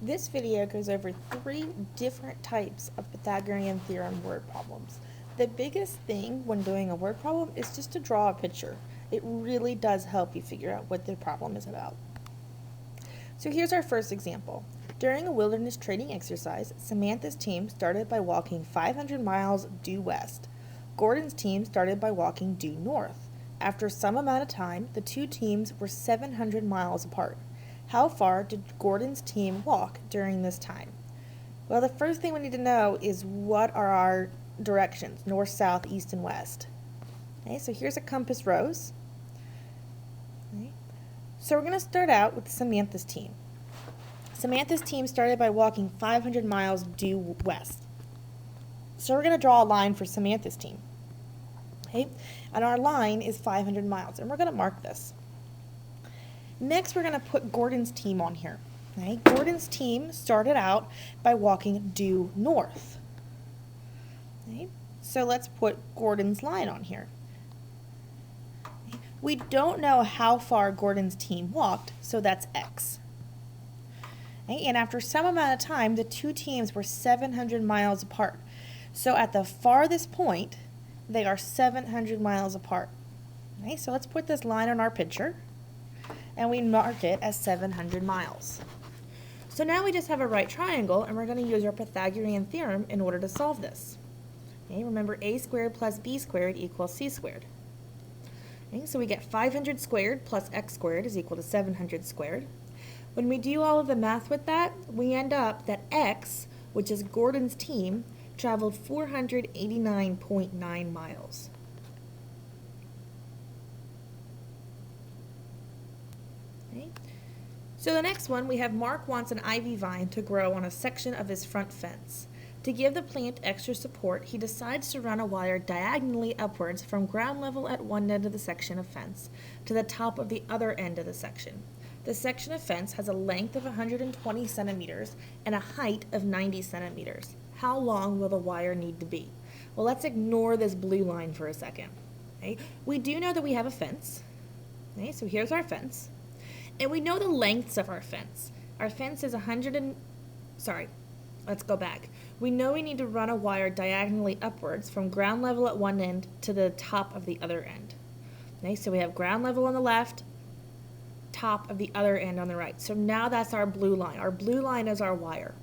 This video goes over 3 different types of Pythagorean theorem word problems. The biggest thing when doing a word problem is just to draw a picture. It really does help you figure out what the problem is about. So here's our first example. During a wilderness training exercise, Samantha's team started by walking 500 miles due west. Gordon's team started by walking due north. After some amount of time, the two teams were 700 miles apart. How far did Gordon's team walk during this time? Well, the first thing we need to know is what are our directions, north, south, east, and west. Okay, so here's a compass rose. Okay. So we're going to start out with Samantha's team. Samantha's team started by walking 500 miles due west. So we're going to draw a line for Samantha's team. Okay, and our line is 500 miles, and we're going to mark this. Next, we're going to put Gordon's team on here. Okay? Gordon's team started out by walking due north. Okay? So let's put Gordon's line on here. Okay? We don't know how far Gordon's team walked, so that's X. Okay? And after some amount of time, the two teams were 700 miles apart. So at the farthest point, they are 700 miles apart. Okay? So let's put this line on our picture, and we mark it as 700 miles. So now we just have a right triangle, and we're going to use our Pythagorean theorem in order to solve this. Okay, remember a squared plus b squared equals c squared. Okay, so we get 500 squared plus x squared is equal to 700 squared. When we do all of the math with that, we end up that x, which is Gordon's team, traveled 489.9 miles. Okay. So the next one, we have Mark wants an ivy vine to grow on a section of his front fence. To give the plant extra support, he decides to run a wire diagonally upwards from ground level at one end of the section of fence to the top of the other end of the section. The section of fence has a length of 120 centimeters and a height of 90 centimeters. How long will the wire need to be? Well, let's ignore this blue line for a second. Okay? We do know that we have a fence. Okay? So here's our fence. And we know the lengths of our fence. Our fence is let's go back. We know we need to run a wire diagonally upwards from ground level at one end to the top of the other end. Okay, so we have ground level on the left, top of the other end on the right. So now that's our blue line. Our blue line is our wire.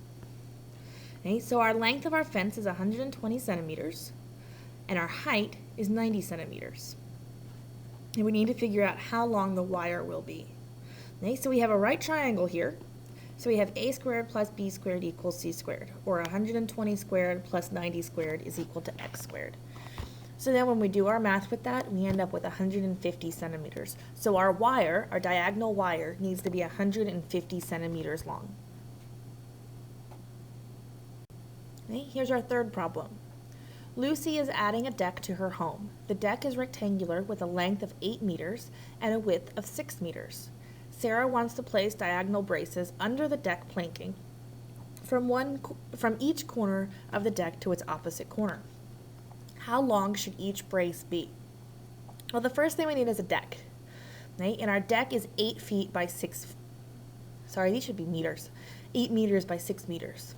Okay, so our length of our fence is 120 centimeters, and our height is 90 centimeters. And we need to figure out how long the wire will be. Okay, so we have a right triangle here. So we have a squared plus b squared equals c squared, or 120 squared plus 90 squared is equal to x squared. So then when we do our math with that, we end up with 150 centimeters. So our wire, our diagonal wire, needs to be 150 centimeters long. Okay, here's our third problem. Lucy is adding a deck to her home. The deck is rectangular with a length of 8 meters and a width of 6 meters. Sarah wants to place diagonal braces under the deck planking from each corner of the deck to its opposite corner. How long should each brace be? Well, the first thing we need is a deck. Okay? And our deck is 8 feet by 6, these should be meters, 8 meters by 6 meters.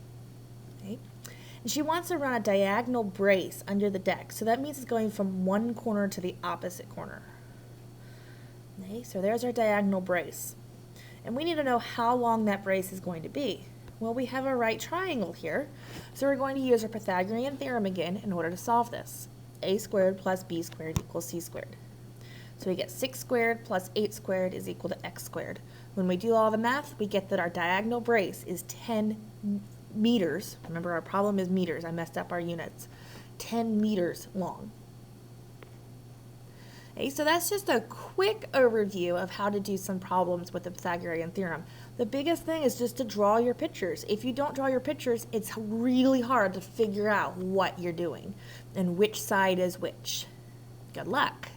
Okay? And she wants to run a diagonal brace under the deck, so that means it's going from one corner to the opposite corner. Okay, so there's our diagonal brace. And we need to know how long that brace is going to be. Well, we have a right triangle here, so we're going to use our Pythagorean theorem again in order to solve this. A squared plus b squared equals c squared. So we get 6 squared plus 8 squared is equal to x squared. When we do all the math, we get that our diagonal brace is 10 meters. Remember, our problem is meters. I messed up our units. 10 meters long. Okay, so that's just a quick overview of how to do some problems with the Pythagorean theorem. The biggest thing is just to draw your pictures. If you don't draw your pictures, it's really hard to figure out what you're doing and which side is which. Good luck.